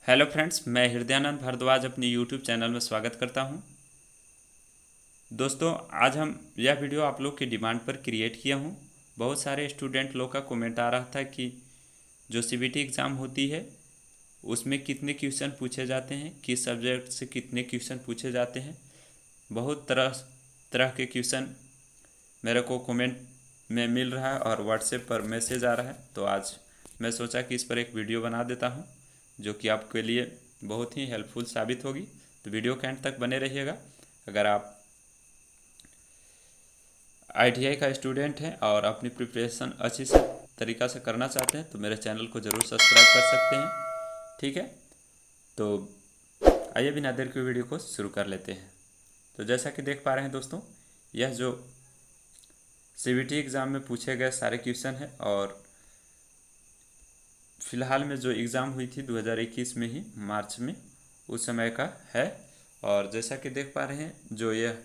Hello friends, मैं हृदयानंद भारद्वाज अपनी YouTube channel में स्वागत करता हूं। दोस्तों, आज हम यह वीडियो आप लोग की डिमांड पर क्रिएट किया हूं। बहुत सारे स्टूडेंट लोग का कमेंट आ रहा था कि जो सीबीटी एग्ज़ाम होती है उसमें कितने क्वेश्चन पूछे जाते हैं, किस सब्जेक्ट से कितने क्वेश्चन पूछे जाते हैं। बहुत तरह तरह के क्वेश्चन मेरे को कमेंट में मिल रहा है और व्हाट्सएप पर मैसेज आ रहा है। तो आज मैं सोचा कि इस पर एक वीडियो बना देता हूं जो कि आपके लिए बहुत ही हेल्पफुल साबित होगी। तो वीडियो के एंड तक बने रहिएगा। अगर आप आईटीआई का स्टूडेंट हैं और अपनी प्रिपरेशन अच्छी से तरीक़ा से करना चाहते हैं तो मेरे चैनल को ज़रूर सब्सक्राइब कर सकते हैं। ठीक है, तो आइए बिना देर के वीडियो को शुरू कर लेते हैं। तो जैसा कि देख पा रहे हैं दोस्तों, यह जो सीबीटी एग्ज़ाम में पूछे गए सारे क्वेश्चन हैं और फिलहाल में जो एग्ज़ाम हुई थी 2021 में ही मार्च में, उस समय का है। और जैसा कि देख पा रहे हैं, जो यह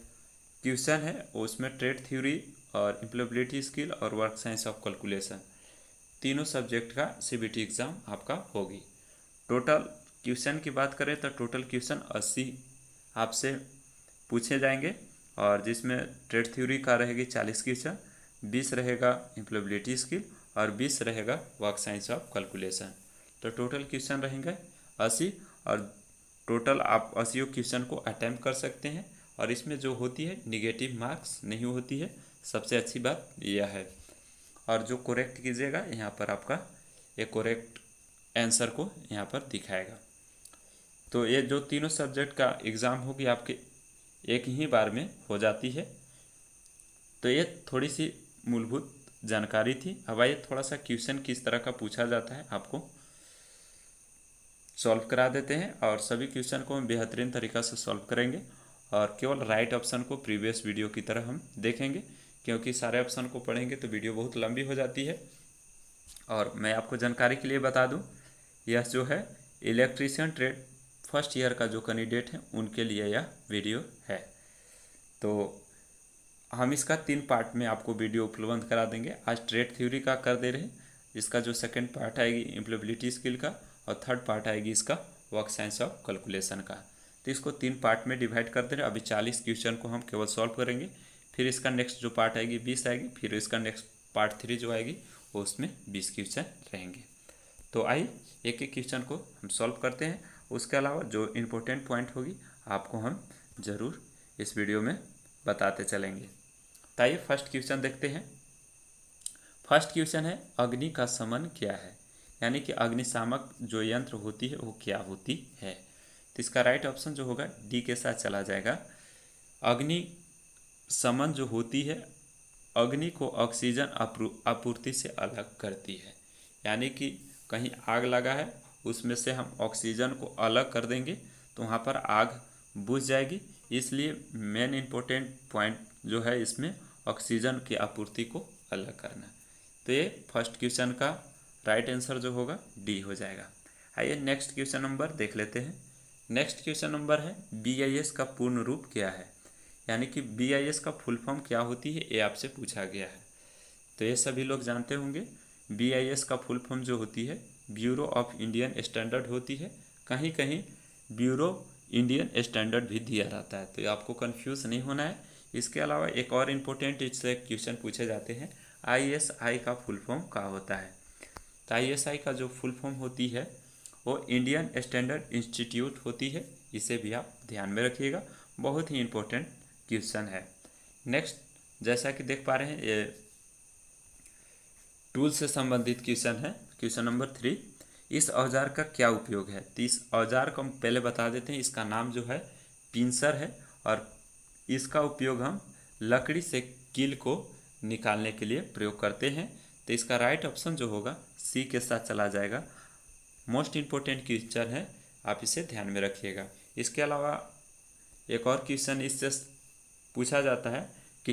क्वेश्चन है उसमें ट्रेड थ्योरी और इम्प्लॉयबिलिटी स्किल और वर्क साइंस ऑफ कैलकुलेशन तीनों सब्जेक्ट का सीबीटी एग्ज़ाम आपका होगी। टोटल क्वेश्चन की बात करें तो टोटल क्वेश्चन 80 आपसे पूछे जाएंगे और जिसमें ट्रेड थ्योरी का रहेगी 40 क्वेश्चन, 20 रहेगा इम्प्लॉयबिलिटी स्किल और 20 रहेगा वर्क साइंस ऑफ कैलकुलेशन। तो टोटल क्वेश्चन रहेंगे 80 और टोटल आप 80 क्वेश्चन को अटैम्प्ट कर सकते हैं। और इसमें जो होती है निगेटिव मार्क्स नहीं होती है, सबसे अच्छी बात यह है। और जो करेक्ट कीजिएगा यहाँ पर आपका एक करेक्ट आंसर को यहाँ पर दिखाएगा। तो ये जो तीनों सब्जेक्ट का एग्ज़ाम होगी आपके एक ही बार में हो जाती है। तो ये थोड़ी सी मूलभूत जानकारी थी। अब आइए थोड़ा सा क्वेश्चन किस तरह का पूछा जाता है आपको सॉल्व करा देते हैं। और सभी क्वेश्चन को हम बेहतरीन तरीक़ा से सॉल्व करेंगे और केवल राइट ऑप्शन को प्रीवियस वीडियो की तरह हम देखेंगे, क्योंकि सारे ऑप्शन को पढ़ेंगे तो वीडियो बहुत लंबी हो जाती है। और मैं आपको जानकारी के लिए बता दूं, यह जो है इलेक्ट्रीशियन ट्रेड फर्स्ट ईयर का जो कैंडिडेट है उनके लिए यह वीडियो है। तो हम इसका 3 पार्ट में आपको वीडियो उपलब्ध करा देंगे। आज ट्रेड थ्योरी का कर दे रहे हैं, इसका जो सेकंड पार्ट आएगी इम्प्लॉयबिलिटी स्किल का और थर्ड पार्ट आएगी इसका वर्क साइंस ऑफ कैलकुलेशन का। तो इसको 3 पार्ट में डिवाइड कर दे रहे हैं। अभी 40 क्वेश्चन को हम केवल सॉल्व करेंगे, फिर इसका नेक्स्ट जो पार्ट आएगी 20 आएगी, फिर इसका नेक्स्ट पार्ट 3 जो आएगी वो उसमें 20 क्वेश्चन रहेंगे। तो आइए एक एक क्वेश्चन को हम सॉल्व करते हैं। उसके अलावा जो इम्पोर्टेंट पॉइंट होगी आपको हम ज़रूर इस वीडियो में बताते चलेंगे। तो आइए फर्स्ट क्वेश्चन देखते हैं। फर्स्ट क्वेश्चन है अग्नि का शमन क्या है, यानी कि अग्निशामक जो यंत्र होती है वो क्या होती है। तो इसका राइट ऑप्शन जो होगा डी के साथ चला जाएगा। अग्नि शमन जो होती है अग्नि को ऑक्सीजन आपूर्ति से अलग करती है, यानी कि कहीं आग लगा है उसमें से हम ऑक्सीजन को अलग कर देंगे तो वहाँ पर आग बुझ जाएगी। इसलिए मेन इम्पोर्टेंट पॉइंट जो है इसमें ऑक्सीजन की आपूर्ति को अलग करना। तो ये फर्स्ट क्वेश्चन का राइट आंसर जो होगा डी हो जाएगा। आइए नेक्स्ट क्वेश्चन नंबर देख लेते हैं। नेक्स्ट क्वेश्चन नंबर है बीआईएस का पूर्ण रूप क्या है, यानी कि बीआईएस का फुल फॉर्म क्या होती है ये आपसे पूछा गया है। तो ये सभी लोग जानते होंगे। बीआईएस का फुल फॉर्म जो होती है ब्यूरो ऑफ इंडियन स्टैंडर्ड होती है, कहीं कहीं ब्यूरो इंडियन स्टैंडर्ड भी दिया जाता है, तो आपको कंफ्यूज नहीं होना है। इसके अलावा एक और इम्पोर्टेंट इससे क्वेश्चन पूछे जाते हैं आईएसआई का फुल फॉर्म क्या होता है। तो आईएसआई का जो फुल फॉर्म होती है वो इंडियन स्टैंडर्ड इंस्टीट्यूट होती है, इसे भी आप ध्यान में रखिएगा, बहुत ही इम्पोर्टेंट क्वेश्चन है। नेक्स्ट जैसा कि देख पा रहे हैं ये टूल से संबंधित क्वेश्चन है। क्वेश्चन नंबर 3, इस औजार का क्या उपयोग है। तो इस औजार को हम पहले बता देते हैं, इसका नाम जो है पिंसर है और इसका उपयोग हम लकड़ी से कील को निकालने के लिए प्रयोग करते हैं। तो इसका राइट ऑप्शन जो होगा सी के साथ चला जाएगा। मोस्ट इम्पोर्टेंट क्वेश्चन है, आप इसे ध्यान में रखिएगा। इसके अलावा एक और क्वेश्चन इससे पूछा जाता है कि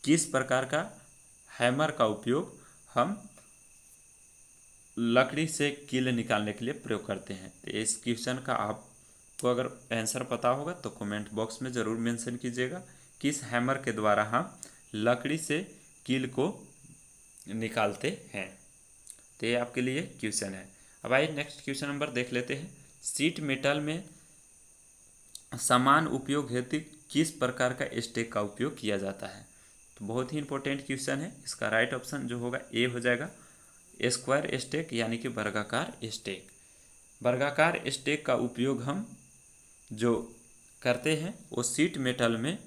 किस प्रकार का हैमर का उपयोग हम लकड़ी से कील निकालने के लिए प्रयोग करते हैं। तो इस क्वेश्चन का आपको अगर आंसर पता होगा तो कमेंट बॉक्स में ज़रूर मेंशन कीजिएगा, किस हैमर के द्वारा हम लकड़ी से कील को निकालते हैं। तो ये आपके लिए क्वेश्चन है। अब आइए नेक्स्ट क्वेश्चन नंबर देख लेते हैं। शीट मेटल में समान उपयोग हेतु किस प्रकार का स्टैक का उपयोग किया जाता है? तो बहुत ही इंपॉर्टेंट क्वेश्चन है। इसका राइट ऑप्शन जो होगा ए हो जाएगा, स्क्वायर स्टैक यानी कि वर्गाकार स्टैक। वर्गाकार स्टैक का उपयोग हम जो करते हैं वो शीट मेटल में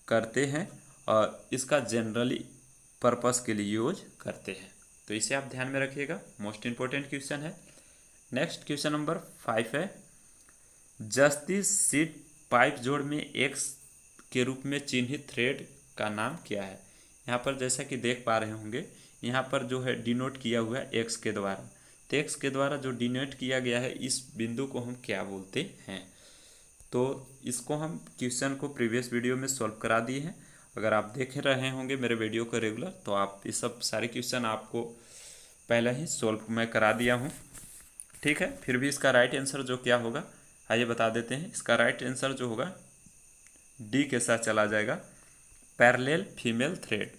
करते हैं और इसका जनरली पर्पस के लिए यूज करते हैं। तो इसे आप ध्यान में रखिएगा, मोस्ट इंपॉर्टेंट क्वेश्चन है। नेक्स्ट क्वेश्चन नंबर 5 है, जस्ती शीट पाइप जोड़ में एक्स के रूप में चिन्हित थ्रेड का नाम क्या है? यहाँ पर जैसा कि देख पा रहे होंगे, यहाँ पर जो है डिनोट किया हुआ है एक्स के द्वारा। तो एक्स के द्वारा जो डिनोट किया गया है इस बिंदु को हम क्या बोलते हैं? तो इसको हम क्वेश्चन को प्रीवियस वीडियो में सॉल्व करा दिए हैं। अगर आप देख रहे होंगे मेरे वीडियो को रेगुलर, तो आप ये सब सारे क्वेश्चन आपको पहले ही सॉल्व मैं करा दिया हूँ, ठीक है। फिर भी इसका राइट आंसर जो क्या होगा आइए बता देते हैं। इसका राइट आंसर जो होगा डी के साथ चला जाएगा, पैरेलल फीमेल थ्रेड।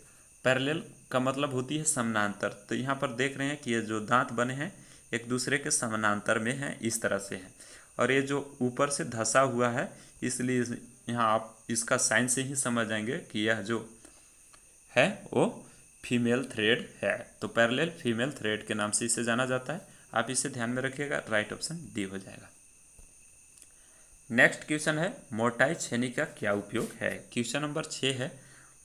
पैरेलल का मतलब होती है समानांतर। तो यहाँ पर देख रहे हैं कि ये जो दांत बने हैं एक दूसरे के समानांतर में हैं, इस तरह से हैं, और ये जो ऊपर से धंसा हुआ है, इसलिए यहाँ आप इसका साइन से ही समझ जाएंगे कि यह जो है वो फीमेल थ्रेड है। तो पैरेलल फीमेल थ्रेड के नाम से इसे जाना जाता है। आप इसे ध्यान में रखिएगा, राइट ऑप्शन डी हो जाएगा। नेक्स्ट क्वेश्चन है, मोटाई छेनी का क्या उपयोग है? क्वेश्चन नंबर 6 है,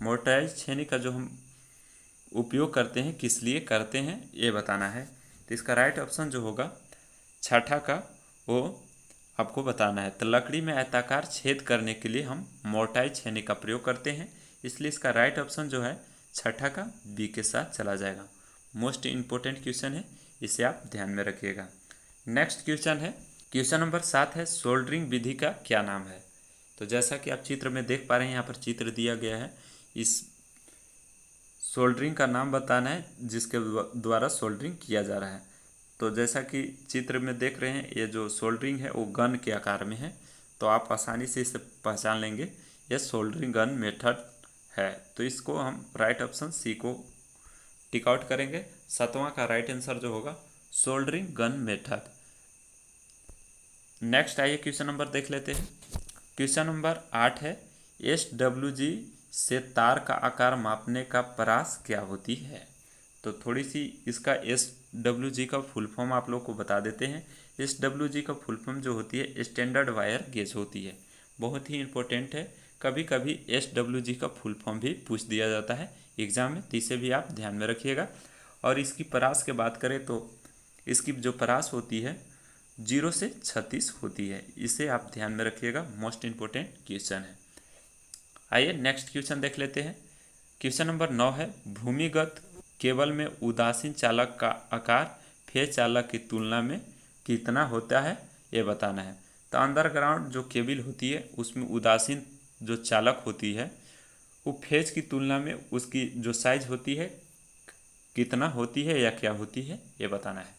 मोटाई छेनी का जो हम उपयोग करते हैं किस लिए करते हैं ये बताना है। तो इसका राइट ऑप्शन जो होगा छठा का वो आपको बताना है। तो लकड़ी में आयताकार छेद करने के लिए हम मोटाई छेनी का प्रयोग करते हैं, इसलिए इसका राइट ऑप्शन जो है छठा का बी के साथ चला जाएगा। मोस्ट इम्पोर्टेंट क्वेश्चन है, इसे आप ध्यान में रखिएगा। नेक्स्ट क्वेश्चन है, क्वेश्चन नंबर 7 है, सोल्डरिंग विधि का क्या नाम है? तो जैसा कि आप चित्र में देख पा रहे हैं, यहाँ पर चित्र दिया गया है, इस सोल्डरिंग का नाम बताना है जिसके द्वारा सोल्डरिंग किया जा रहा है। तो जैसा कि चित्र में देख रहे हैं, ये जो सोल्डरिंग है वो गन के आकार में है, तो आप आसानी से इसे पहचान लेंगे, ये सोल्डरिंग गन मेथड है। तो इसको हम राइट ऑप्शन सी को टिक आउट करेंगे। 7वां का राइट आंसर जो होगा सोल्डरिंग गन मेथड। नेक्स्ट आइए क्वेश्चन नंबर देख लेते हैं। क्वेश्चन नंबर 8 है, SWG से तार का आकार मापने का प्रयास क्या होती है? तो थोड़ी सी इसका SWG का फुल फॉर्म आप लोग को बता देते हैं। SWG का फुल फॉर्म जो होती है स्टैंडर्ड वायर गेज होती है, बहुत ही इंपॉर्टेंट है। कभी कभी SWG का फुल फॉर्म भी पूछ दिया जाता है एग्जाम में, तो इसे भी आप ध्यान में रखिएगा। और इसकी परास की बात करें तो इसकी जो परास होती है 0 से 36 होती है, इसे आप ध्यान में रखिएगा, मोस्ट इम्पोर्टेंट क्वेश्चन है। आइए नेक्स्ट क्वेश्चन देख लेते हैं। क्वेश्चन नंबर 9 है, भूमिगत केबल में उदासीन चालक का आकार फेज चालक की तुलना में कितना होता है ये बताना है। तो अंडरग्राउंड जो केबल होती है उसमें उदासीन जो चालक होती है वो फेज की तुलना में उसकी जो साइज होती है कितना होती है या क्या होती है ये बताना है।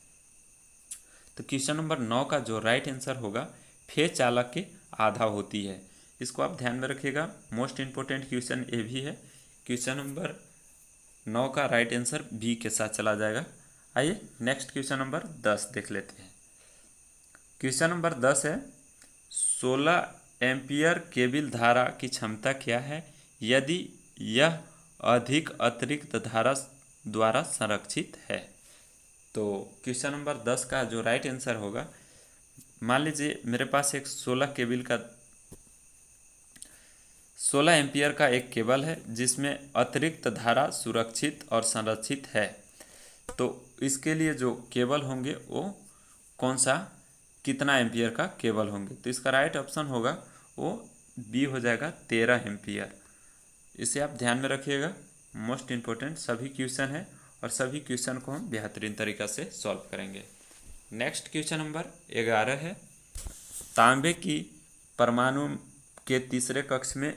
तो क्वेश्चन नंबर 9 का जो राइट आंसर होगा फेज चालक के आधा होती है, इसको आप ध्यान में रखिएगा, मोस्ट इम्पोर्टेंट क्वेश्चन ये भी है। क्वेश्चन नंबर 9 का राइट आंसर बी के साथ चला जाएगा। आइए नेक्स्ट क्वेश्चन नंबर 10 देख लेते हैं। क्वेश्चन नंबर 10 है, 16 एम्पियर केबल धारा की क्षमता क्या है यदि यह अधिक अतिरिक्त धारा द्वारा संरक्षित है? तो क्वेश्चन नंबर 10 का जो राइट आंसर होगा, मान लीजिए मेरे पास एक 16 एम्पियर का एक केबल है जिसमें अतिरिक्त धारा सुरक्षित और संरक्षित है। तो इसके लिए जो केबल होंगे वो कौन सा कितना एम्पियर का केबल होंगे? तो इसका राइट ऑप्शन होगा वो बी हो जाएगा, 13 एम्पियर। इसे आप ध्यान में रखिएगा, मोस्ट इम्पोर्टेंट सभी क्वेश्चन है और सभी क्वेश्चन को हम बेहतरीन तरीक़ा से सॉल्व करेंगे। नेक्स्ट क्वेश्चन नंबर 11 है, तांबे की परमाणु के तीसरे कक्ष में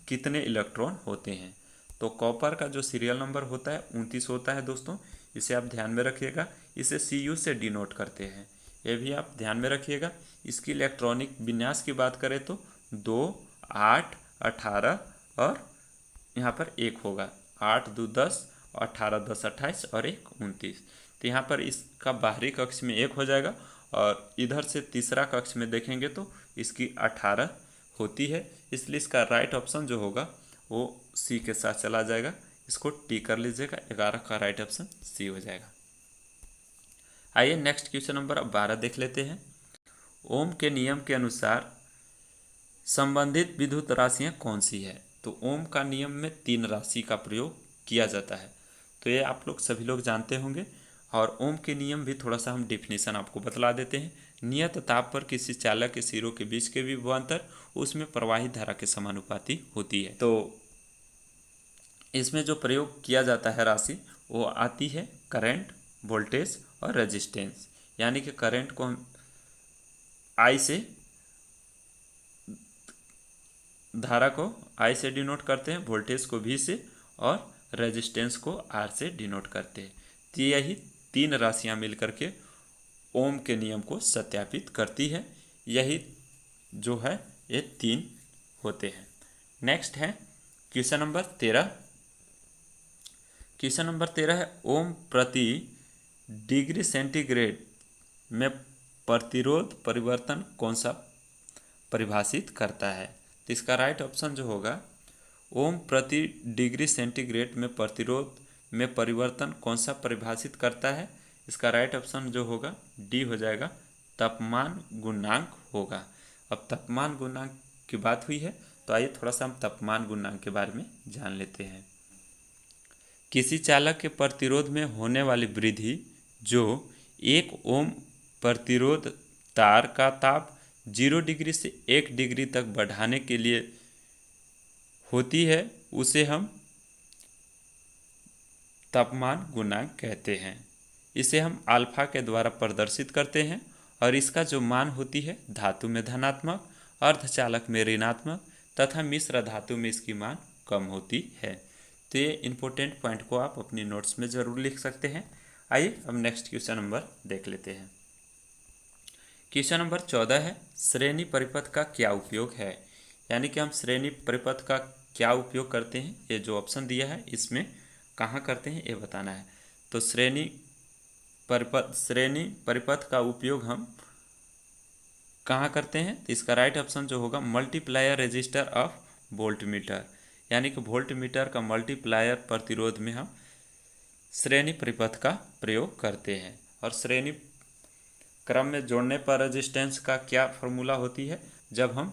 कितने इलेक्ट्रॉन होते हैं? तो कॉपर का जो सीरियल नंबर होता है 29 होता है दोस्तों, इसे आप ध्यान में रखिएगा। इसे Cu से डिनोट करते हैं, ये भी आप ध्यान में रखिएगा। इसकी इलेक्ट्रॉनिक विन्यास की बात करें तो 2, 8, 18 और यहाँ पर 1 होगा, 8, 2, 10, 18, 10, 28 और 1, 29। तो यहाँ पर इसका बाहरी कक्ष में 1 हो जाएगा और इधर से तीसरा कक्ष में देखेंगे तो इसकी 18 होती है, इसलिए इसका राइट ऑप्शन जो होगा वो सी के साथ चला जाएगा। इसको टी कर लीजिएगा, 11 का राइट ऑप्शन सी हो जाएगा। आइए नेक्स्ट क्वेश्चन नंबर 12 देख लेते हैं। ओम के नियम के अनुसार संबंधित विद्युत राशियाँ कौन सी है? तो ओम का नियम में 3 राशि का प्रयोग किया जाता है, तो ये आप लोग सभी लोग जानते होंगे। और ओम के नियम भी थोड़ा सा हम डिफिनीशन आपको बतला देते हैं। नियत ताप पर किसी चालक के सिरों के बीच के विभवांतर उसमें प्रवाहित धारा के समानुपाती होती है। तो इसमें जो प्रयोग किया जाता है राशि वो आती है करंट, वोल्टेज और रेजिस्टेंस। यानी कि करंट को हम आई से, धारा को आई से डिनोट करते हैं, वोल्टेज को वी से और रेजिस्टेंस को आर से डिनोट करते हैं। तो यही 3 राशियां मिलकर के ओम के नियम को सत्यापित करती है। यही जो है ये 3 होते हैं। नेक्स्ट है क्वेश्चन नंबर 13। क्वेश्चन नंबर 13 है ओम प्रति डिग्री सेंटीग्रेड में प्रतिरोध परिवर्तन कौन सा परिभाषित करता है? तो इसका राइट ऑप्शन जो होगा ओम प्रति डिग्री सेंटीग्रेड में प्रतिरोध में परिवर्तन कौन सा परिभाषित करता है? इसका राइट ऑप्शन जो होगा डी हो जाएगा, तापमान गुणांक होगा। अब तापमान गुणांक की बात हुई है तो आइए थोड़ा सा हम तापमान गुणांक के बारे में जान लेते हैं। किसी चालक के प्रतिरोध में होने वाली वृद्धि जो 1 ओम प्रतिरोध तार का ताप 0 डिग्री से 1 डिग्री तक बढ़ाने के लिए होती है उसे हम तापमान गुणांक कहते हैं। इसे हम अल्फा के द्वारा प्रदर्शित करते हैं और इसका जो मान होती है धातु में धनात्मक, अर्धचालक में ऋणात्मक तथा मिश्र धातु में इसकी मान कम होती है। तो ये इंपॉर्टेंट पॉइंट को आप अपनी नोट्स में ज़रूर लिख सकते हैं। आइए अब नेक्स्ट क्वेश्चन नंबर देख लेते हैं। क्वेश्चन नंबर 14 है श्रेणी परिपथ का क्या उपयोग है? यानी कि हम श्रेणी परिपथ का क्या उपयोग करते हैं, ये जो ऑप्शन दिया है इसमें कहाँ करते हैं ये बताना है। तो श्रेणी परिपथ का उपयोग हम कहाँ करते हैं? तो इसका राइट ऑप्शन जो होगा multiplier resistor of voltmeter, यानी कि वोल्ट मीटर का मल्टीप्लायर प्रतिरोध में हम श्रेणी परिपथ का प्रयोग करते हैं। और श्रेणी क्रम में जोड़ने पर रेजिस्टेंस का क्या फॉर्मूला होती है? जब हम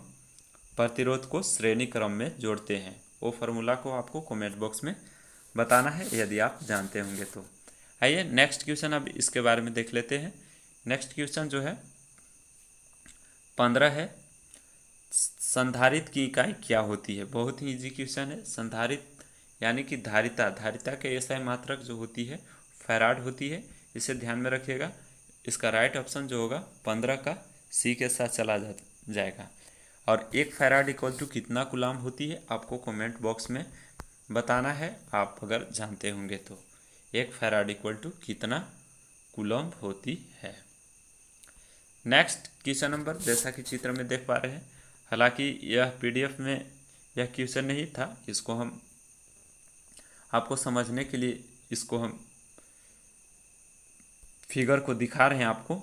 प्रतिरोध को श्रेणी क्रम में जोड़ते हैं, वो फार्मूला को आपको कमेंट बॉक्स में बताना है यदि आप जानते होंगे तो। आइए नेक्स्ट क्वेश्चन अब इसके बारे में देख लेते हैं। नेक्स्ट क्वेश्चन जो है 15 है संधारित्र की इकाई क्या होती है? बहुत ही इजी क्वेश्चन है। संधारित्र यानी कि धारिता के एसआई मात्रक जो होती है फैराड होती है, इसे ध्यान में रखिएगा। इसका राइट ऑप्शन जो होगा 15 का सी के साथ चला जाएगा। और 1 फैराड इक्वल टू कितना कूलम होती है आपको कमेंट बॉक्स में बताना है, आप अगर जानते होंगे तो। 1 फैराड इक्वल टू कितना कूलम होती है। नेक्स्ट क्वेश्चन नंबर जैसा कि चित्र में देख पा रहे हैं, हालांकि यह पीडीएफ में यह क्वेश्चन नहीं था, इसको हम आपको समझने के लिए इसको हम फिगर को दिखा रहे हैं आपको।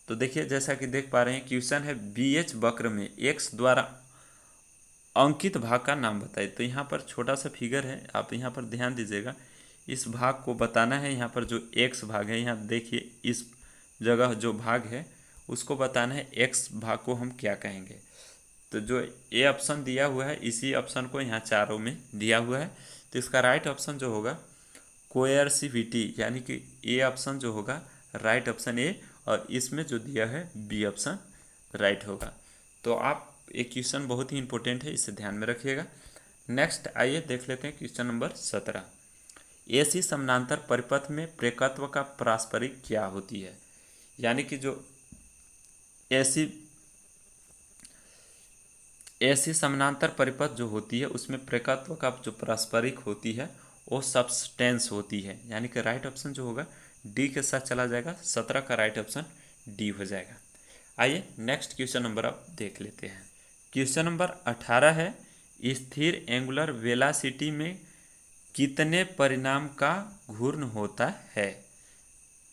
तो देखिए जैसा कि देख पा रहे हैं क्वेश्चन है BH वक्र में x द्वारा अंकित भाग का नाम बताइए। तो यहाँ पर छोटा सा फिगर है, आप यहाँ पर ध्यान दीजिएगा। इस भाग को बताना है, यहाँ पर जो x भाग है, यहाँ देखिए इस जगह जो भाग है उसको बताना है x भाग को हम क्या कहेंगे। तो जो ए ऑप्शन दिया हुआ है इसी ऑप्शन को यहाँ चारों में दिया हुआ है। तो इसका राइट ऑप्शन जो होगा कोएर्सिविटी, यानी कि ए ऑप्शन जो होगा राइट ऑप्शन ए, और इसमें जो दिया है बी ऑप्शन राइट होगा। तो आप एक क्वेश्चन बहुत ही इंपॉर्टेंट है, इसे ध्यान में रखिएगा। नेक्स्ट आइए देख लेते हैं क्वेश्चन नंबर 17। एसी समानांतर परिपथ में प्रेरकत्व का पारस्परिक क्या होती है? यानी कि जो एसी समानांतर परिपथ जो होती है उसमें प्रेरकत्व का जो पारस्परिक होती है वो सब्सटेंस होती है, यानी कि राइट ऑप्शन जो होगा डी के साथ चला जाएगा। 17 का राइट ऑप्शन डी हो जाएगा। आइए नेक्स्ट क्वेश्चन नंबर आप देख लेते हैं। क्वेश्चन नंबर 18 है स्थिर एंगुलर वेलोसिटी में कितने परिमाण का घूर्ण होता है?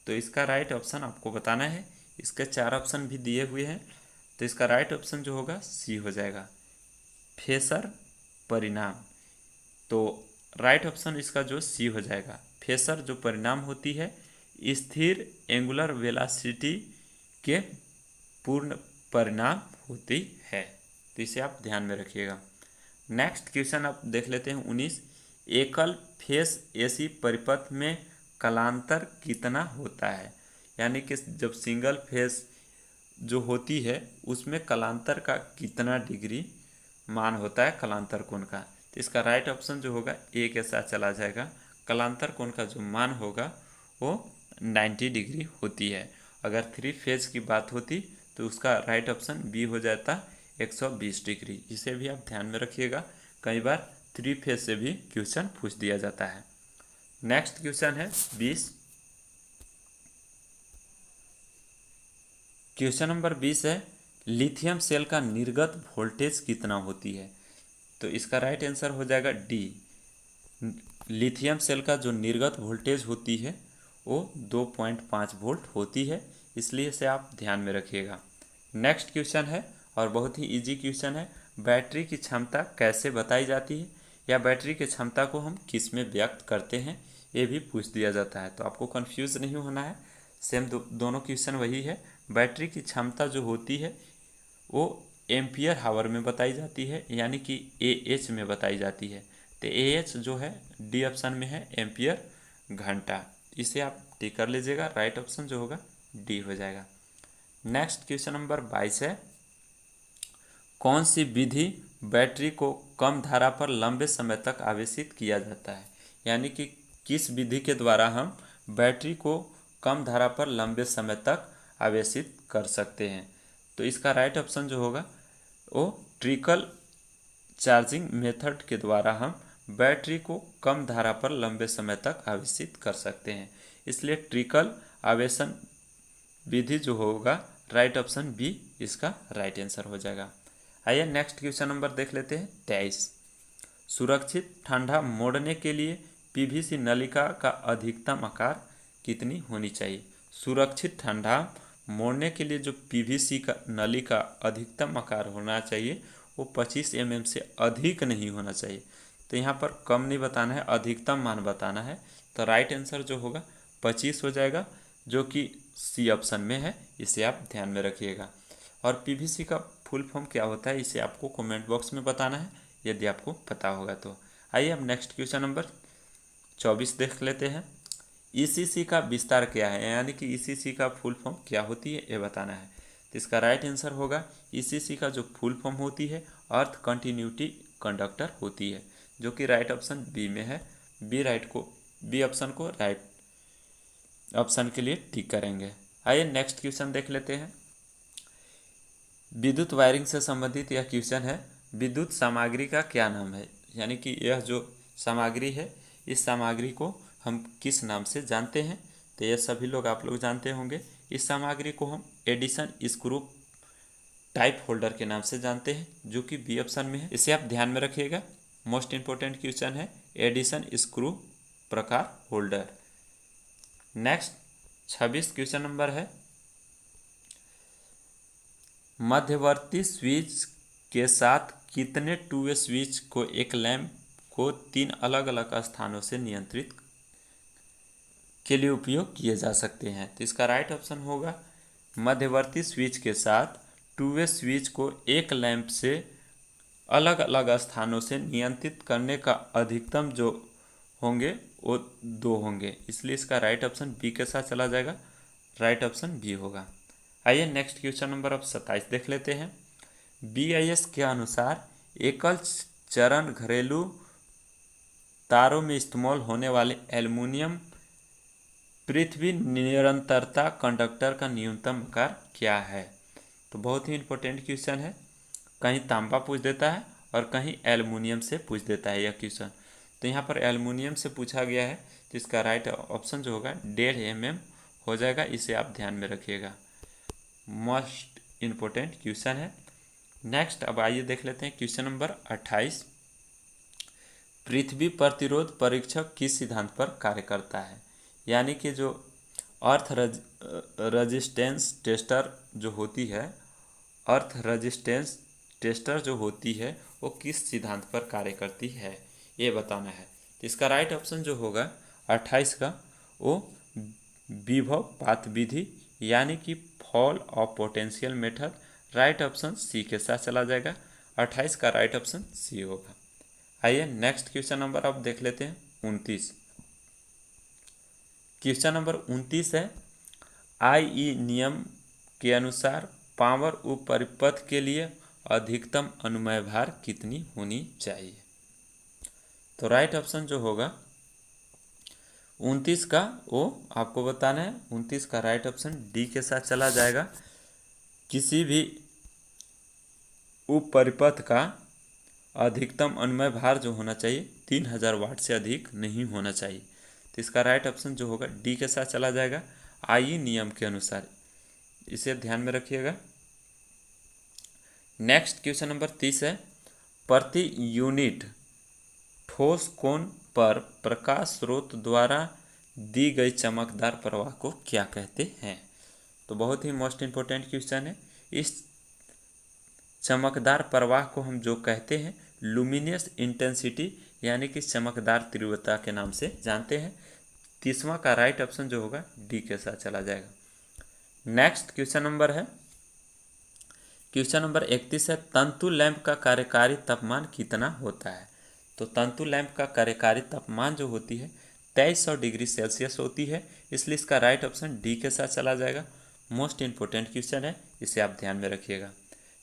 तो इसका राइट ऑप्शन आपको बताना है इसके 4 ऑप्शन भी दिए हुए हैं, तो इसका राइट ऑप्शन जो होगा सी हो जाएगा, फेसर परिणाम। तो राइट ऑप्शन इसका जो सी हो जाएगा। फेसर जो परिणाम होती है स्थिर एंगुलर वेलोसिटी के पूर्ण परिणाम होती है, तो इसे आप ध्यान में रखिएगा। नेक्स्ट क्वेश्चन आप देख लेते हैं 19। एकल फेस एसी परिपथ में कलांतर कितना होता है? यानी कि जब सिंगल फेस जो होती है उसमें कलांतर का कितना डिग्री मान होता है कलांतर कोण का? तो इसका राइट ऑप्शन जो होगा ए के साथ चला जाएगा। कलांतर कोण का जो मान होगा वो 90 डिग्री होती है। अगर 3 फेज की बात होती तो उसका राइट ऑप्शन बी हो जाता 120 डिग्री। इसे भी आप ध्यान में रखिएगा, कई बार 3 फेज से भी क्वेश्चन पूछ दिया जाता है। नेक्स्ट क्वेश्चन है 20। क्वेश्चन नंबर 20 है लिथियम सेल का निर्गत वोल्टेज कितना होती है? तो इसका राइट आंसर हो जाएगा डी। लिथियम सेल का जो निर्गत वोल्टेज होती है वो 2.5 वोल्ट होती है, इसलिए इसे आप ध्यान में रखिएगा। नेक्स्ट क्वेश्चन है और बहुत ही इजी क्वेश्चन है, बैटरी की क्षमता कैसे बताई जाती है या बैटरी की क्षमता को हम किस में व्यक्त करते हैं, ये भी पूछ दिया जाता है। तो आपको कंफ्यूज नहीं होना है, सेम दोनों क्वेश्चन वही है। बैटरी की क्षमता जो होती है वो एम्पियर हावर में बताई जाती है, यानी कि AH में बताई जाती है। तो AH जो है डी ऑप्शन में है, एम्पियर घंटा। इसे आप टिक कर लीजिएगा, राइट ऑप्शन जो होगा डी हो जाएगा। नेक्स्ट क्वेश्चन नंबर 22 है कौन सी विधि बैटरी को कम धारा पर लंबे समय तक आवेशित किया जाता है? यानी कि किस विधि के द्वारा हम बैटरी को कम धारा पर लंबे समय तक आवेशित कर सकते हैं? तो इसका राइट ऑप्शन जो होगा वो ट्रिकल चार्जिंग मेथड के द्वारा हम बैटरी को कम धारा पर लंबे समय तक आवेशित कर सकते हैं, इसलिए ट्रिकल आवेशन विधि जो होगा राइट ऑप्शन बी इसका राइट आंसर हो जाएगा। आइए नेक्स्ट क्वेश्चन नंबर देख लेते हैं 23। सुरक्षित ठंडा मोड़ने के लिए पीवीसी नलिका का अधिकतम आकार कितनी होनी चाहिए? सुरक्षित ठंडा मोड़ने के लिए जो पीवीसी का नली का अधिकतम आकार होना चाहिए वो 25 mm से अधिक नहीं होना चाहिए। तो यहाँ पर कम नहीं बताना है, अधिकतम मान बताना है। तो राइट आंसर जो होगा 25 हो जाएगा, जो कि सी ऑप्शन में है, इसे आप ध्यान में रखिएगा। और पीवीसी का फुल फॉर्म क्या होता है इसे आपको कमेंट बॉक्स में बताना है यदि आपको पता होगा तो। आइए अब नेक्स्ट क्वेश्चन नंबर 24 देख लेते हैं। ईसीसी का विस्तार क्या है? यानी कि ईसीसी का फुल फॉर्म क्या होती है ये बताना है। तो इसका राइट आंसर होगा ईसीसी का जो फुल फॉर्म होती है अर्थ कंटिन्यूटी कंडक्टर होती है, जो कि राइट ऑप्शन बी में है। बी ऑप्शन को राइट ऑप्शन के लिए टिक करेंगे। आइए नेक्स्ट क्वेश्चन देख लेते हैं। विद्युत वायरिंग से संबंधित यह क्वेश्चन है, विद्युत सामग्री का क्या नाम है? यानी कि यह जो सामग्री है इस सामग्री को हम किस नाम से जानते हैं? तो यह सभी लोग आप लोग जानते होंगे। इस सामग्री को हम एडिशन स्क्रू टाइप होल्डर के नाम से जानते हैं, जो कि बी ऑप्शन में है। इसे आप ध्यान में रखिएगा, मोस्ट इंपोर्टेंट क्वेश्चन है, एडिशन स्क्रू प्रकार होल्डर। नेक्स्ट 26 क्वेश्चन नंबर है मध्यवर्ती स्विच के साथ कितने 2 वे स्विच को एक लैंप को 3 अलग अलग स्थानों से नियंत्रित के लिए उपयोग किए जा सकते हैं? तो इसका राइट ऑप्शन होगा मध्यवर्ती स्विच के साथ 2 वे स्विच को एक लैंप से अलग अलग स्थानों से नियंत्रित करने का अधिकतम जो होंगे वो 2 होंगे, इसलिए इसका राइट ऑप्शन बी के साथ चला जाएगा, राइट ऑप्शन बी होगा। आइए नेक्स्ट क्वेश्चन नंबर अब 27 देख लेते हैं। BIS के अनुसार एकल चरण घरेलू तारों में इस्तेमाल होने वाले एल्युमिनियम पृथ्वी निरंतरता कंडक्टर का न्यूनतम आकार क्या है? तो बहुत ही इंपॉर्टेंट क्वेश्चन है, कहीं तांबा पूछ देता है और कहीं एल्युमिनियम से पूछ देता है यह क्वेश्चन। तो यहाँ पर एल्युमिनियम से पूछा गया है, तो इसका राइट ऑप्शन जो होगा 1.5 mm हो जाएगा, इसे आप ध्यान में रखिएगा, मोस्ट इम्पोर्टेंट क्वेश्चन है। नेक्स्ट अब आइए देख लेते हैं क्वेश्चन नंबर 28। पृथ्वी प्रतिरोध परीक्षक किस सिद्धांत पर कार्य करता है? यानी कि जो अर्थ रेजिस्टेंस टेस्टर जो होती है, अर्थ रेजिस्टेंस टेस्टर जो होती है वो किस सिद्धांत पर कार्य करती है, ये बताना है। तो इसका राइट ऑप्शन जो होगा 28 का, वो विभव पात विधि यानी कि fall of potential method. Right option C के साथ चला जाएगा, 28 का राइट ऑप्शन सी होगा। आइए नेक्स्ट क्वेश्चन नंबर अब देख लेते हैं 29। क्वेश्चन नंबर 29 है, आई नियम के अनुसार पावर उप परिपथ के लिए अधिकतम अनुमेय भार कितनी होनी चाहिए। तो राइट ऑप्शन जो होगा 29 का, वो आपको बताना है। 29 का राइट ऑप्शन डी के साथ चला जाएगा। किसी भी उप परिपथ का अधिकतम अनुमेय भार जो होना चाहिए 3000 वाट से अधिक नहीं होना चाहिए। तो इसका राइट ऑप्शन जो होगा डी के साथ चला जाएगा, आई नियम के अनुसार। इसे ध्यान में रखिएगा। नेक्स्ट क्वेश्चन नंबर 30 है, प्रति यूनिट ठोस कोण पर प्रकाश स्रोत द्वारा दी गई चमकदार प्रवाह को क्या कहते हैं। तो बहुत ही मोस्ट इम्पोर्टेंट क्वेश्चन है। इस चमकदार प्रवाह को हम जो कहते हैं लुमिनियस इंटेंसिटी यानी कि चमकदार तीव्रता के नाम से जानते हैं। 30वां का राइट ऑप्शन जो होगा डी के साथ चला जाएगा। नेक्स्ट क्वेश्चन नंबर है, क्वेश्चन नंबर 31 है, तंतु लैंप का कार्यकारी तापमान कितना होता है। तो तंतु लैंप का कार्यकारी तापमान जो होती है 2300 डिग्री सेल्सियस होती है, इसलिए इसका राइट ऑप्शन डी के साथ चला जाएगा। मोस्ट इम्पोर्टेंट क्वेश्चन है, इसे आप ध्यान में रखिएगा।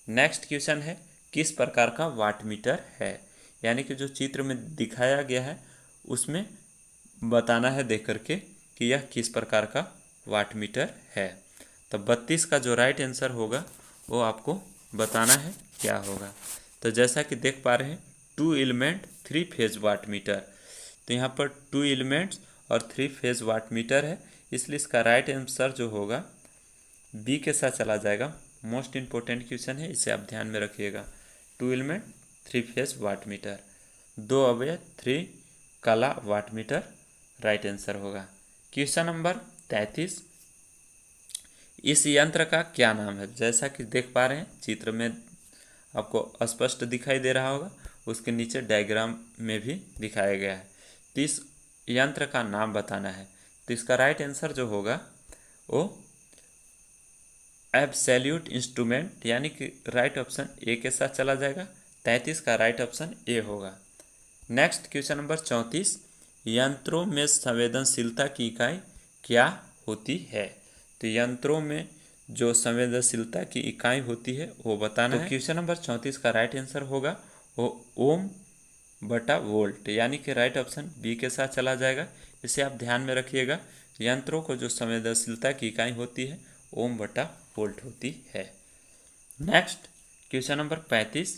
नेक्स्ट क्वेश्चन है, किस प्रकार का वाट मीटर है, यानी कि जो चित्र में दिखाया गया है उसमें बताना है देख करके कि यह किस प्रकार का वाट मीटर है। तो 32 का जो राइट आंसर होगा वो आपको बताना है क्या होगा। तो जैसा कि देख पा रहे हैं 2 एलिमेंट 3 फेज वाट मीटर, तो यहाँ पर 2 एलिमेंट्स और 3 फेज वाट मीटर है, इसलिए इसका राइट आंसर जो होगा बी के साथ चला जाएगा। मोस्ट इम्पोर्टेंट क्वेश्चन है, इसे आप ध्यान में रखिएगा। 2 एलिमेंट 3 फेज वाट मीटर, 2 अवयव 3 कला वाट मीटर राइट आंसर होगा। क्वेश्चन नंबर 33, इस यंत्र का क्या नाम है। जैसा कि देख पा रहे हैं चित्र में आपको स्पष्ट दिखाई दे रहा होगा, उसके नीचे डायग्राम में भी दिखाया गया है। तो इस यंत्र का नाम बताना है। तो इसका राइट आंसर जो होगा वो एब्सोल्यूट इंस्ट्रूमेंट यानी कि राइट ऑप्शन ए के साथ चला जाएगा। 33 का राइट ऑप्शन ए होगा। नेक्स्ट क्वेश्चन नंबर 34, यंत्रों में संवेदनशीलता की इकाई क्या होती है। तो यंत्रों में जो संवेदनशीलता की इकाई होती है वो बताना है। क्वेश्चन नंबर 34 का राइट आंसर होगा वो ओम बटा वोल्ट, यानी कि राइट ऑप्शन बी के साथ चला जाएगा। इसे आप ध्यान में रखिएगा। यंत्रों को जो संवेदनशीलता की इकाई होती है ओम बटा वोल्ट होती है। नेक्स्ट क्वेश्चन नंबर 35,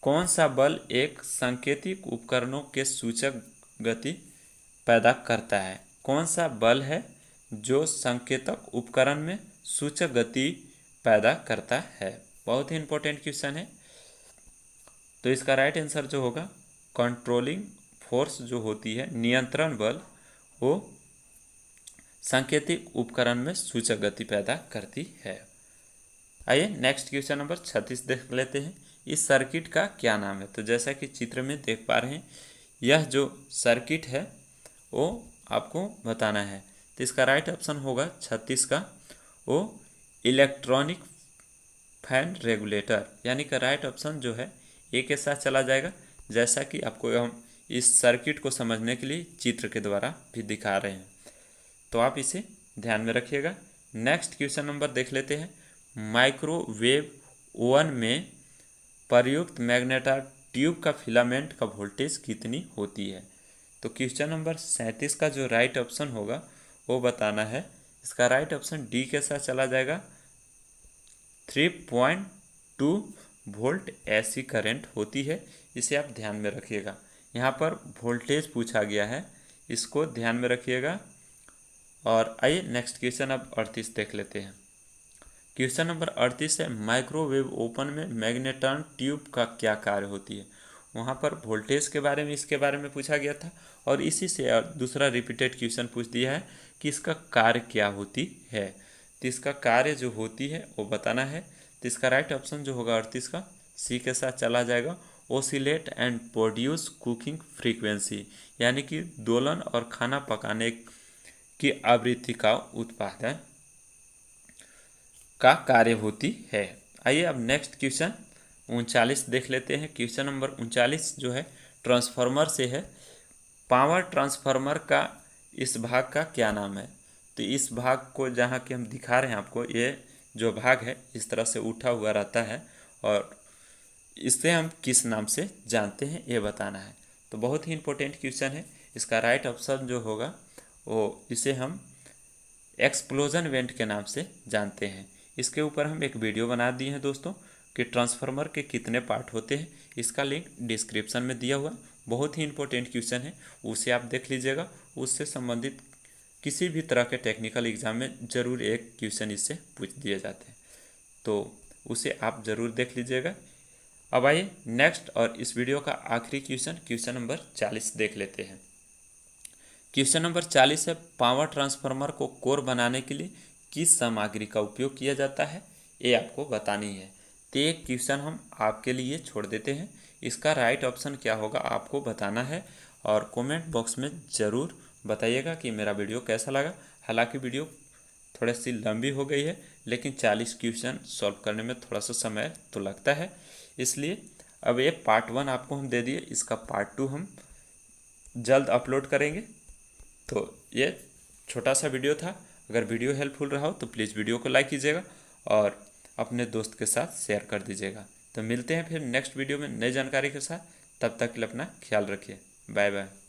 कौन सा बल एक सांकेतिक उपकरणों के सूचक गति पैदा करता है। कौन सा बल है जो संकेतक उपकरण में सूचक गति पैदा करता है। बहुत ही इंपॉर्टेंट क्वेश्चन है। तो इसका राइट आंसर जो होगा कंट्रोलिंग फोर्स जो होती है, नियंत्रण बल, वो सांकेतिक उपकरण में सूचक गति पैदा करती है। आइए नेक्स्ट क्वेश्चन नंबर 36 देख लेते हैं। इस सर्किट का क्या नाम है। तो जैसा कि चित्र में देख पा रहे हैं यह जो सर्किट है वो आपको बताना है। तो इसका राइट ऑप्शन होगा 36 का वो इलेक्ट्रॉनिक फैन रेगुलेटर, यानी कि राइट ऑप्शन जो है ए के साथ चला जाएगा। जैसा कि आपको हम इस सर्किट को समझने के लिए चित्र के द्वारा भी दिखा रहे हैं, तो आप इसे ध्यान में रखिएगा। नेक्स्ट क्वेश्चन नंबर देख लेते हैं। माइक्रोवेव ओवन में प्रयुक्त मैग्नेटा ट्यूब का फिलामेंट का वोल्टेज कितनी होती है। तो क्वेश्चन नंबर 37 का जो राइट ऑप्शन होगा वो बताना है। इसका राइट ऑप्शन डी के साथ चला जाएगा। 3.2 वोल्ट ऐसी करंट होती है, इसे आप ध्यान में रखिएगा। यहाँ पर वोल्टेज पूछा गया है, इसको ध्यान में रखिएगा। और आइए नेक्स्ट क्वेश्चन अब 38 देख लेते हैं। क्वेश्चन नंबर 38 है, माइक्रोवेव ओवन में मैग्नेट्रॉन ट्यूब का क्या कार्य होती है। वहाँ पर वोल्टेज के बारे में इसके बारे में पूछा गया था और इसी से दूसरा रिपीटेड क्वेश्चन पूछ दिया है कि इसका कार्य क्या होती है। तो इसका कार्य जो होती है वो बताना है। तो इसका राइट ऑप्शन जो होगा 38 का सी के साथ चला जाएगा, oscillate and produce cooking frequency, यानी कि दोलन और खाना पकाने की आवृत्ति का उत्पादन का कार्य होती है। आइए अब नेक्स्ट क्वेश्चन 39 देख लेते हैं। क्वेश्चन नंबर 39 जो है ट्रांसफार्मर से है। पावर ट्रांसफार्मर का इस भाग का क्या नाम है। तो इस भाग को जहाँ कि हम दिखा रहे हैं आपको, ये जो भाग है इस तरह से उठा हुआ रहता है और इसे हम किस नाम से जानते हैं ये बताना है। तो बहुत ही इंपॉर्टेंट क्वेश्चन है। इसका राइट ऑप्शन जो होगा वो इसे हम एक्सप्लोजन वेंट के नाम से जानते हैं। इसके ऊपर हम एक वीडियो बना दिए हैं दोस्तों कि ट्रांसफार्मर के कितने पार्ट होते हैं। इसका लिंक डिस्क्रिप्शन में दिया हुआ। बहुत ही इंपॉर्टेंट क्वेश्चन है, उसे आप देख लीजिएगा। उससे संबंधित किसी भी तरह के टेक्निकल एग्जाम में ज़रूर एक क्वेश्चन इससे पूछ दिए जाते हैं, तो उसे आप ज़रूर देख लीजिएगा। अब आइए नेक्स्ट और इस वीडियो का आखिरी क्वेश्चन नंबर 40 देख लेते हैं। क्वेश्चन नंबर 40 है, पावर ट्रांसफार्मर को कोर बनाने के लिए किस सामग्री का उपयोग किया जाता है, ये आपको बतानी है। तो एक क्वेश्चन हम आपके लिए छोड़ देते हैं। इसका राइट ऑप्शन क्या होगा आपको बताना है और कमेंट बॉक्स में ज़रूर बताइएगा कि मेरा वीडियो कैसा लगा। हालांकि वीडियो थोड़ी सी लंबी हो गई है, लेकिन 40 क्वेश्चन सॉल्व करने में थोड़ा सा समय तो लगता है, इसलिए अब ये पार्ट 1 आपको हम दे दिए, इसका पार्ट 2 हम जल्द अपलोड करेंगे। तो ये छोटा सा वीडियो था। अगर वीडियो हेल्पफुल रहा हो तो प्लीज़ वीडियो को लाइक कीजिएगा और अपने दोस्त के साथ शेयर कर दीजिएगा। तो मिलते हैं फिर नेक्स्ट वीडियो में नई जानकारी के साथ। तब तक के लिए अपना ख्याल रखिए। Bye bye.